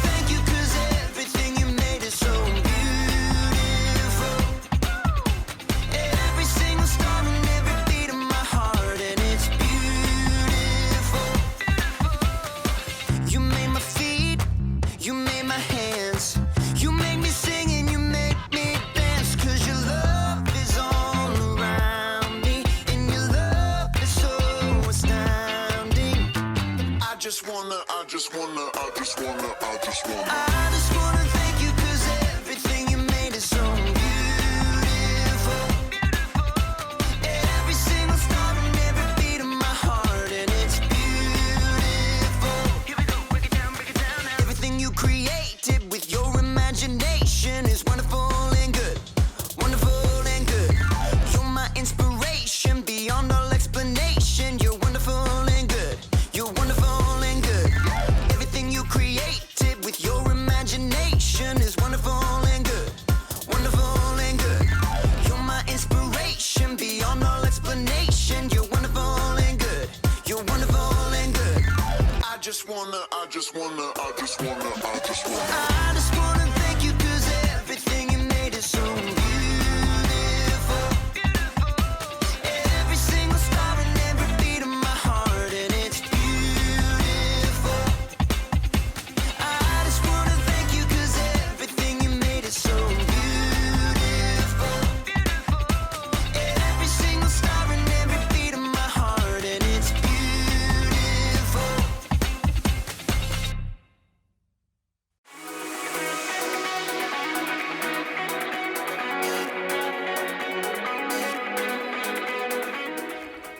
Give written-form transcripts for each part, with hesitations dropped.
thank you 'cause everything you made is so beautiful. Every single star and every beat of my heart, and it's beautiful. You made my feet, you made my hands, you made me sing and you make me dance, 'cause your love is all around me, and your love is so astounding. I just wanna thank you 'cause everything you made is so beautiful. Every single star and every beat of my heart, and it's beautiful. Here we go, break it down now. Everything you created with your imagination is wonderful and good, wonderful and good. You're my inspiration beyond all explanation. You're wonderful and good, you're wonderful and good. Everything you created with your imagination is wonderful and good, wonderful and good. You're my inspiration beyond all explanation. You're wonderful and good, you're wonderful and good. I just wanna thank you 'cause everything you made is so beautiful. Every single star and every beat of my heart, and it's beautiful. I just wanna thank you 'cause everything you made is so beautiful. Every single star and every beat of my heart, and it's beautiful.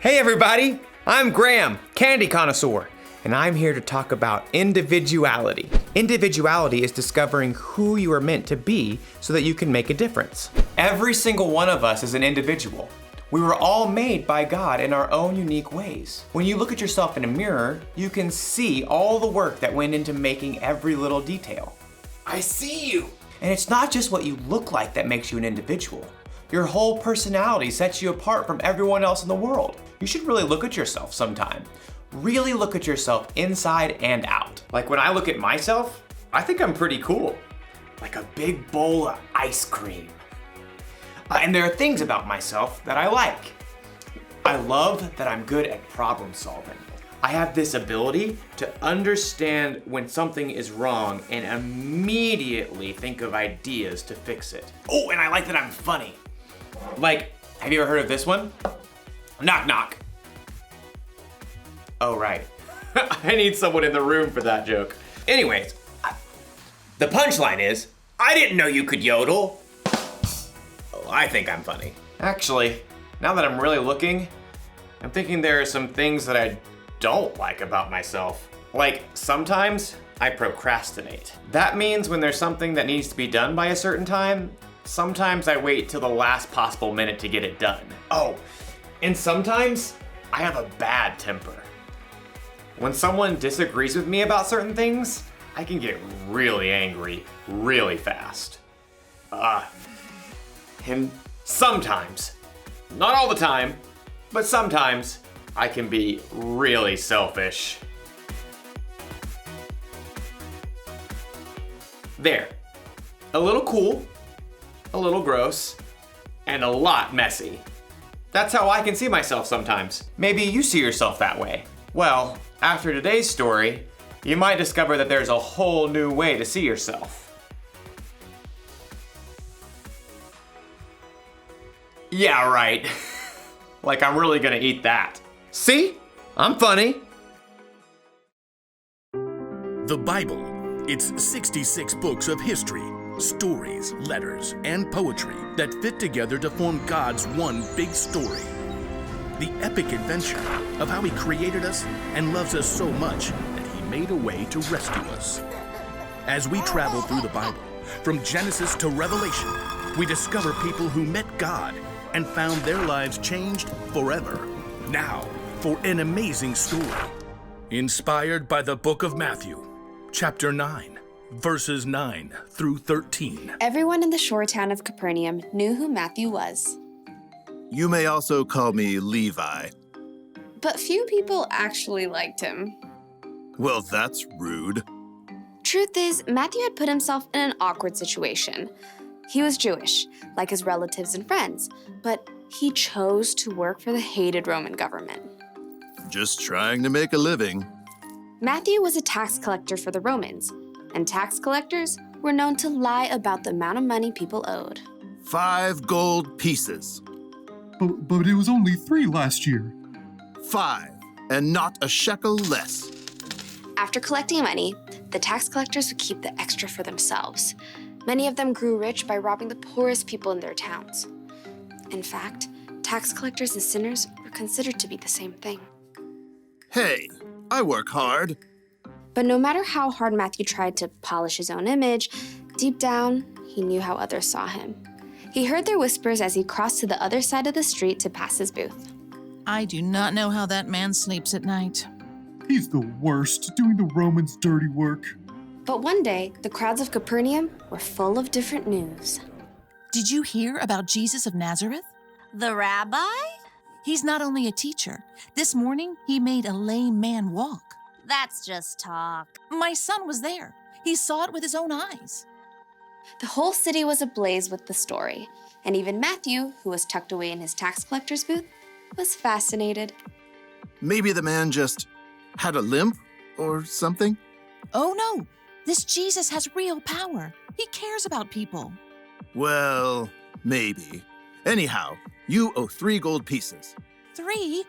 Hey everybody, I'm Graham, candy connoisseur, and I'm here to talk about individuality. Individuality is discovering who you are meant to be so that you can make a difference. Every single one of us is an individual. We were all made by God in our own unique ways. When you look at yourself in a mirror, you can see all the work that went into making every little detail. I see you! And it's not just what you look like that makes you an individual. Your whole personality sets you apart from everyone else in the world. You should really look at yourself sometime. Really look at yourself inside and out. Like when I look at myself, I think I'm pretty cool. Like a big bowl of ice cream. And there are things about myself that I like. I love that I'm good at problem solving. I have this ability to understand when something is wrong and immediately think of ideas to fix it. Oh, and I like that I'm funny. Like, have you ever heard of this one? Knock, knock. Oh, right. I need someone in the room for that joke. Anyways, the punchline is, I didn't know you could yodel. Oh, I think I'm funny. Actually, now that I'm really looking, I'm thinking there are some things that I don't like about myself. Like, sometimes I procrastinate. That means when there's something that needs to be done by a certain time, sometimes I wait till the last possible minute to get it done. Oh, and sometimes I have a bad temper. When someone disagrees with me about certain things, I can get really angry really fast. And sometimes, not all the time, but sometimes I can be really selfish. There. A little cool, a little gross, and a lot messy. That's how I can see myself sometimes. Maybe you see yourself that way. Well, after today's story, you might discover that there's a whole new way to see yourself. Yeah, right. Like I'm really gonna eat that. See? I'm funny. The Bible. It's 66 books of history, stories, letters, and poetry that fit together to form God's one big story. The epic adventure of how He created us and loves us so much that He made a way to rescue us. As we travel through the Bible, from Genesis to Revelation, we discover people who met God and found their lives changed forever. Now, for an amazing story. Inspired by the book of Matthew, chapter 9, verses 9 through 13. Everyone in the shore town of Capernaum knew who Matthew was. You may also call me Levi. But few people actually liked him. Well, that's rude. Truth is, Matthew had put himself in an awkward situation. He was Jewish, like his relatives and friends, but he chose to work for the hated Roman government. Just trying to make a living. Matthew was a tax collector for the Romans, and tax collectors were known to lie about the amount of money people owed. 5 gold pieces. But it was only 3 last year. 5, and not a shekel less. After collecting money, the tax collectors would keep the extra for themselves. Many of them grew rich by robbing the poorest people in their towns. In fact, tax collectors and sinners were considered to be the same thing. Hey, I work hard. But no matter how hard Matthew tried to polish his own image, deep down, he knew how others saw him. He heard their whispers as he crossed to the other side of the street to pass his booth. I do not know how that man sleeps at night. He's the worst, doing the Romans' dirty work. But one day, the crowds of Capernaum were full of different news. Did you hear about Jesus of Nazareth? The rabbi? He's not only a teacher. This morning, he made a lame man walk. That's just talk. My son was there. He saw it with his own eyes. The whole city was ablaze with the story, and even Matthew, who was tucked away in his tax collector's booth, was fascinated. Maybe the man just had a limp or something? Oh no, this Jesus has real power. He cares about people. Well, maybe. Anyhow, you owe 3 gold pieces. 3?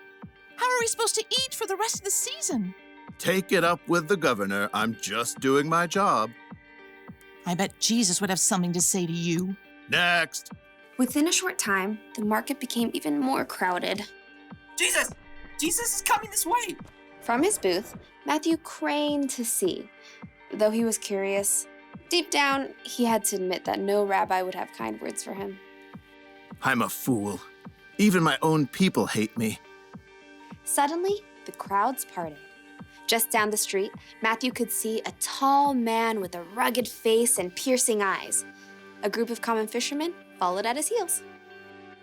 How are we supposed to eat for the rest of the season? Take it up with the governor. I'm just doing my job. I bet Jesus would have something to say to you. Next. Within a short time, the market became even more crowded. Jesus! Jesus is coming this way! From his booth, Matthew craned to see. Though he was curious, deep down, he had to admit that no rabbi would have kind words for him. I'm a fool. Even my own people hate me. Suddenly, the crowds parted. Just down the street, Matthew could see a tall man with a rugged face and piercing eyes. A group of common fishermen followed at his heels.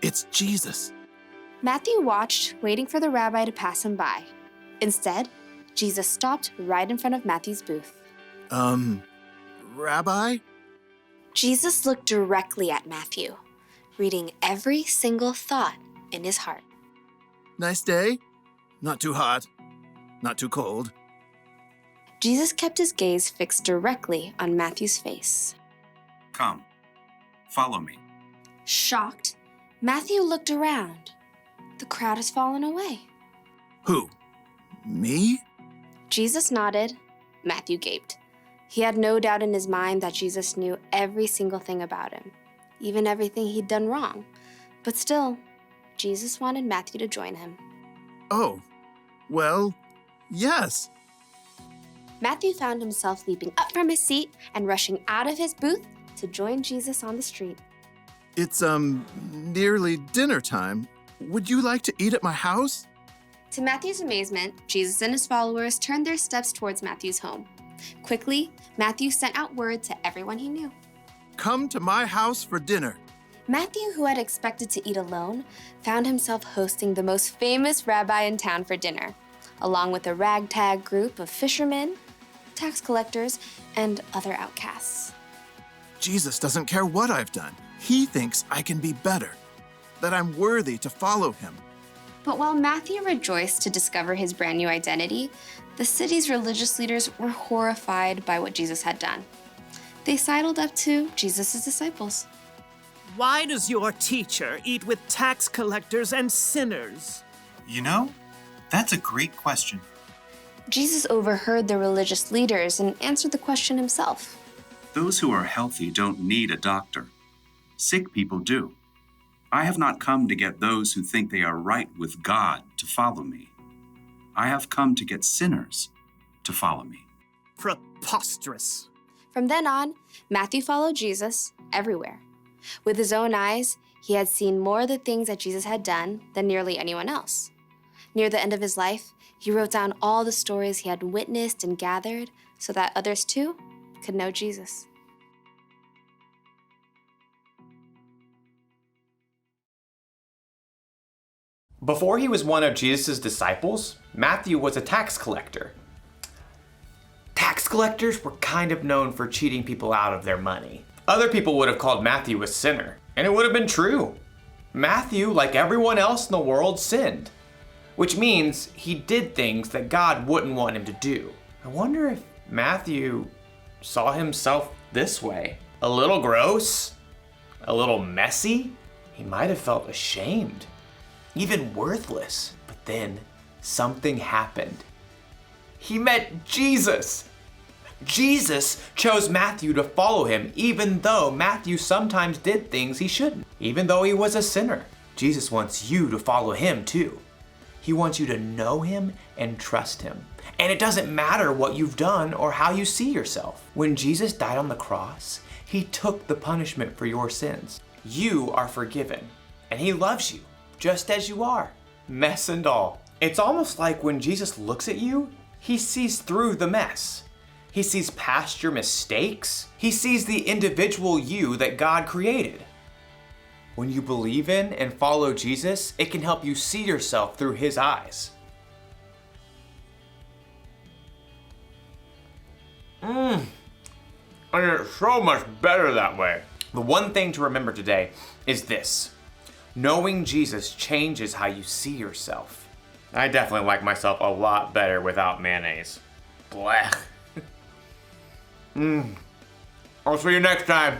It's Jesus. Matthew watched, waiting for the rabbi to pass him by. Instead, Jesus stopped right in front of Matthew's booth. Rabbi? Jesus looked directly at Matthew, reading every single thought in his heart. Nice day? Not too hot. Not too cold. Jesus kept his gaze fixed directly on Matthew's face. Come, follow me. Shocked, Matthew looked around. The crowd has fallen away. Who? Me? Jesus nodded. Matthew gaped. He had no doubt in his mind that Jesus knew every single thing about him, even everything he'd done wrong. But still, Jesus wanted Matthew to join him. Oh, well, yes. Matthew found himself leaping up from his seat and rushing out of his booth to join Jesus on the street. It's, nearly dinner time. Would you like to eat at my house? To Matthew's amazement, Jesus and his followers turned their steps towards Matthew's home. Quickly, Matthew sent out word to everyone he knew. Come to my house for dinner. Matthew, who had expected to eat alone, found himself hosting the most famous rabbi in town for dinner, along with a ragtag group of fishermen, tax collectors, and other outcasts. Jesus doesn't care what I've done. He thinks I can be better, that I'm worthy to follow him. But while Matthew rejoiced to discover his brand new identity, the city's religious leaders were horrified by what Jesus had done. They sidled up to Jesus' disciples. Why does your teacher eat with tax collectors and sinners? You know, that's a great question. Jesus overheard the religious leaders and answered the question himself. Those who are healthy don't need a doctor. Sick people do. I have not come to get those who think they are right with God to follow me. I have come to get sinners to follow me. Preposterous. From then on, Matthew followed Jesus everywhere. With his own eyes, he had seen more of the things that Jesus had done than nearly anyone else. Near the end of his life, he wrote down all the stories he had witnessed and gathered so that others too could know Jesus. Before he was one of Jesus' disciples, Matthew was a tax collector. Tax collectors were kind of known for cheating people out of their money. Other people would have called Matthew a sinner, and it would have been true. Matthew, like everyone else in the world, sinned, which means he did things that God wouldn't want him to do. I wonder if Matthew saw himself this way. A little gross, a little messy. He might have felt ashamed, even worthless. But then something happened. He met Jesus. Jesus chose Matthew to follow him, even though Matthew sometimes did things he shouldn't, even though he was a sinner. Jesus wants you to follow him too. He wants you to know him and trust him. And it doesn't matter what you've done or how you see yourself. When Jesus died on the cross, he took the punishment for your sins. You are forgiven, and he loves you just as you are, mess and all. It's almost like when Jesus looks at you, he sees through the mess. He sees past your mistakes. He sees the individual you that God created. When you believe in and follow Jesus, it can help you see yourself through his eyes. And it's so much better that way. The one thing to remember today is this. Knowing Jesus changes how you see yourself. I definitely like myself a lot better without mayonnaise. Blech. I'll see you next time.